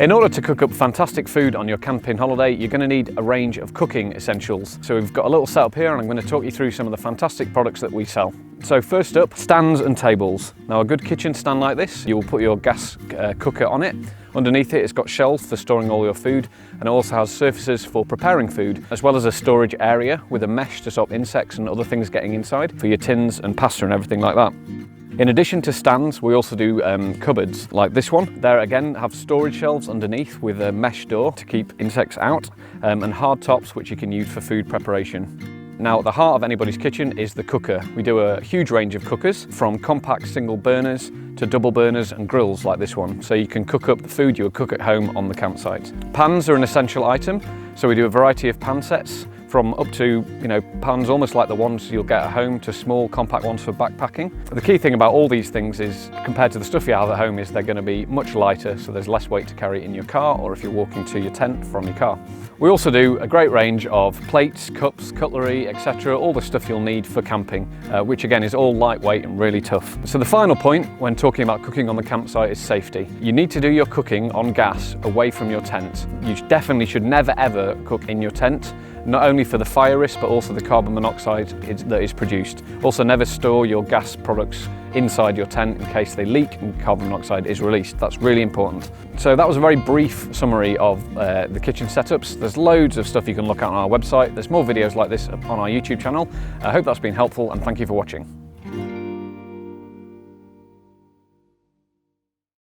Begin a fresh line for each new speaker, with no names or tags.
In order to cook up fantastic food on your camping holiday, you're going to need a range of cooking essentials. So we've got a little setup here and I'm going to talk you through some of the fantastic products that we sell. So first up, stands and tables. Now a good kitchen stand like this, you will put your gas cooker on it. Underneath it, it's got shelves for storing all your food, and it also has surfaces for preparing food, as well as a storage area with a mesh to stop insects and other things getting inside for your tins and pasta and everything like that. In addition to stands, we also do cupboards like this one. There again have storage shelves underneath with a mesh door to keep insects out, and hard tops which you can use for food preparation. Now at the heart of anybody's kitchen is the cooker. We do a huge range of cookers, from compact single burners to double burners and grills like this one, so you can cook up the food you would cook at home on the campsite. Pans are an essential item, so we do a variety of pan sets, from up to, pans almost like the ones you'll get at home to small compact ones for backpacking. The key thing about all these things is, compared to the stuff you have at home, is they're going to be much lighter, so there's less weight to carry in your car or if you're walking to your tent from your car. We also do a great range of plates, cups, cutlery, etc., all the stuff you'll need for camping, which again is all lightweight and really tough. So the final point when talking about cooking on the campsite is safety. You need to do your cooking on gas away from your tent. You definitely should never ever cook in your tent, not only for the fire risk but also the carbon monoxide that is produced. Also, never store your gas products inside your tent in case they leak and carbon monoxide is released. That's really important. So that was a very brief summary of the kitchen setups. There's loads of stuff you can look at on our website. There's more videos like this on our YouTube channel. I hope that's been helpful and thank you for watching.